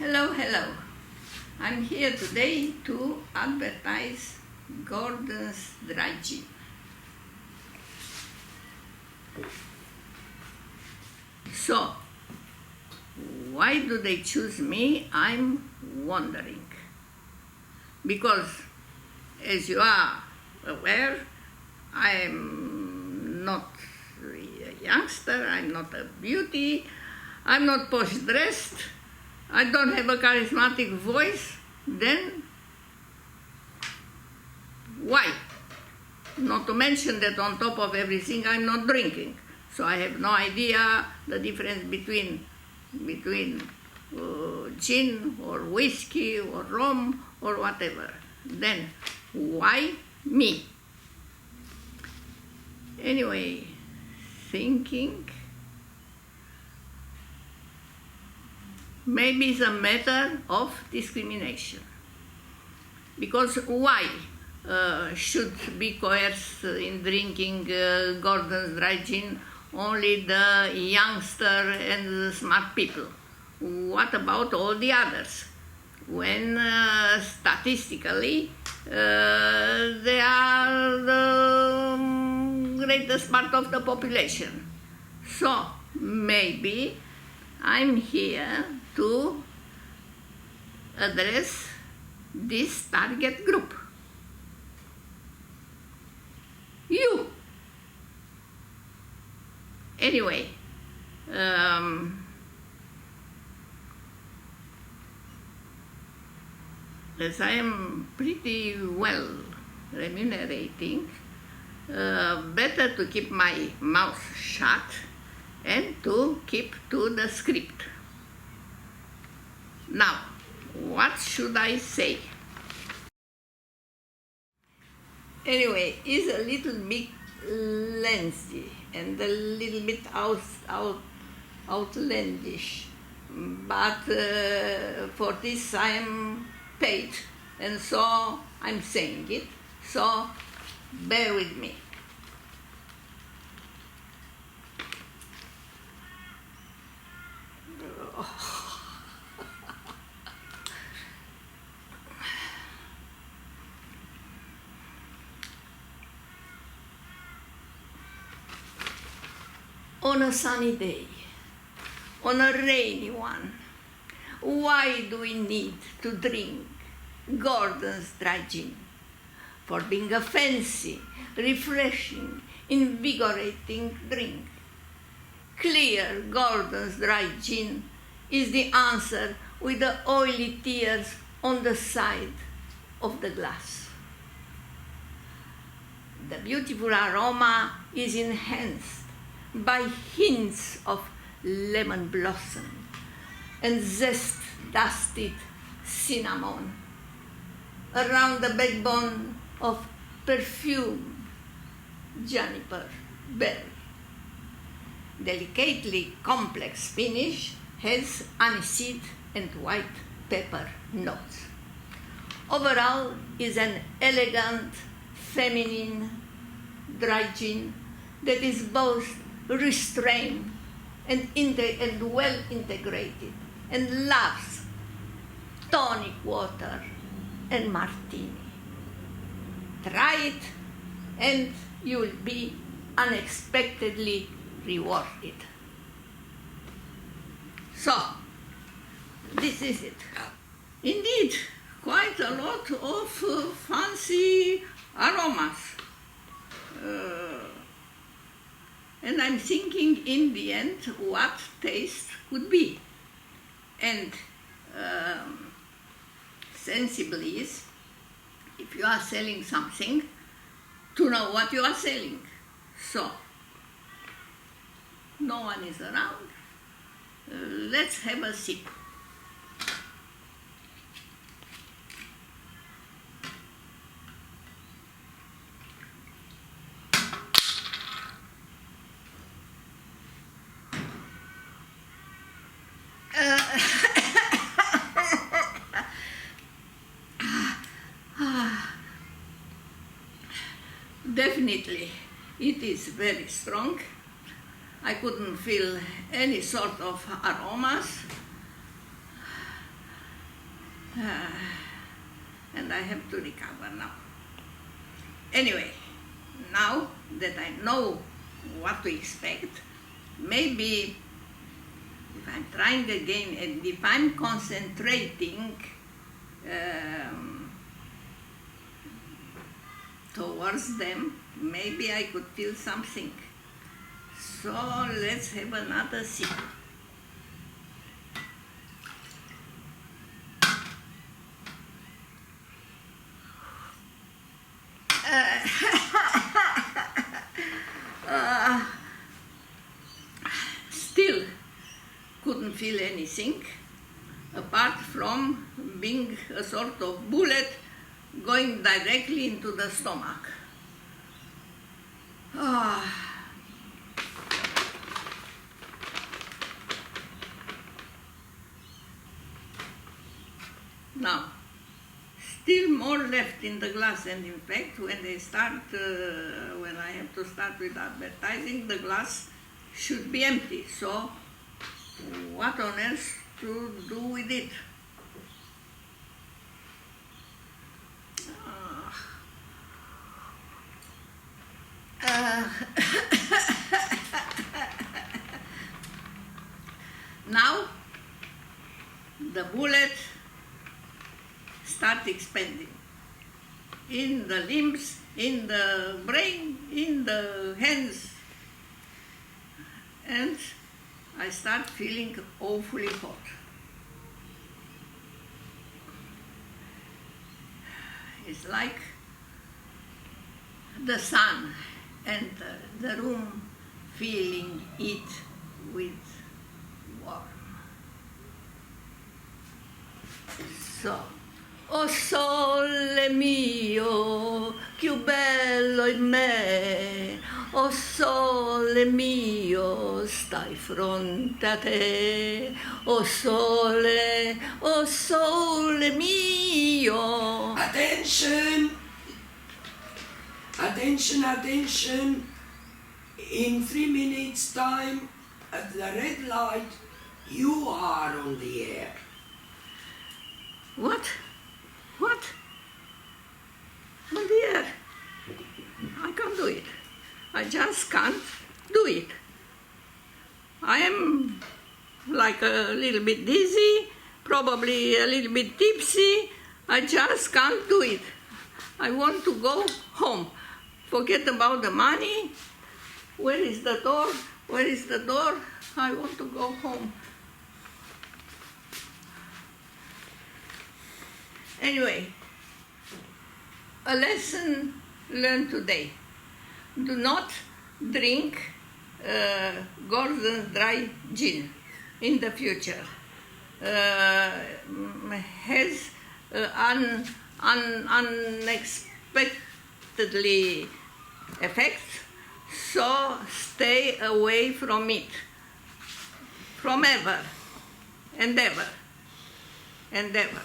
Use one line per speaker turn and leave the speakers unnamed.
Hello, hello. I'm here today to advertise Gordon's Dry Gin. So, why do they choose me? I'm wondering. Because, as you are aware, I'm not a youngster, I'm not a beauty, I'm not posh dressed, I don't have a charismatic voice, then why? Not to mention that on top of everything I'm not drinking. So I have no idea the difference between gin or whiskey or rum or whatever. Then why me? Anyway, thinking, maybe it's a matter of discrimination. Because why should be coerced in drinking Gordon's Dry Gin only the youngster and the smart people? What about all the others? When statistically they are the greatest part of the population. So maybe I'm here to address this target group. You. Anyway, as I am pretty well remunerating, better to keep my mouth shut and to keep to the script. Now, what should I say? Anyway, it's a little bit lengthy and a little bit outlandish, but for this I am paid, and so I'm saying it, so bear with me. On a sunny day, on a rainy one, why do we need to drink Gordon's Dry Gin? For being a fancy, refreshing, invigorating drink. Clear Gordon's Dry Gin is the answer with the oily tears on the side of the glass. The beautiful aroma is enhanced by hints of lemon blossom and zest-dusted cinnamon around the backbone of perfume juniper berry. Delicately complex finish has aniseed and white pepper notes. Overall is an elegant, feminine dry gin that is both restrained and well integrated and loves tonic water and martini. Try it and you will be unexpectedly rewarded. So, this is it. Indeed, quite a lot of fancy aromas. And I'm thinking in the end what taste could be. And sensibly is, if you are selling something, to know what you are selling. So, no one is around. Let's have a sip. Definitely, it is very strong. I couldn't feel any sort of aromas. And I have to recover now. Anyway, now that I know what to expect, maybe if I'm trying again and if I'm concentrating towards them, maybe I could feel something. So let's have another sip. Still couldn't feel anything apart from being a sort of bullet going directly into the stomach. Now, still more left in the glass, and in fact, when I have to start with advertising, the glass should be empty. So, what on earth to do with it? Now, the bullet starts expanding in the limbs, in the brain, in the hands, and I start feeling awfully hot. It's like the sun enter the room, filling it with warmth. So, oh sole mio, più bello in me, oh sole mio, stai fronte a te, oh sole mio.
Attention! Attention, attention! In 3 minutes' time, at the red light, you are on the air.
What? What? Oh dear, I can't do it. I just can't do it. I am like a little bit dizzy, probably a little bit tipsy. I just can't do it. I want to go home. Forget about the money. Where is the door? Where is the door? I want to go home. Anyway, a lesson learned today. Do not drink Gordon's dry gin in the future. Has unexpectedly effects, so stay away from it. From ever and ever and ever.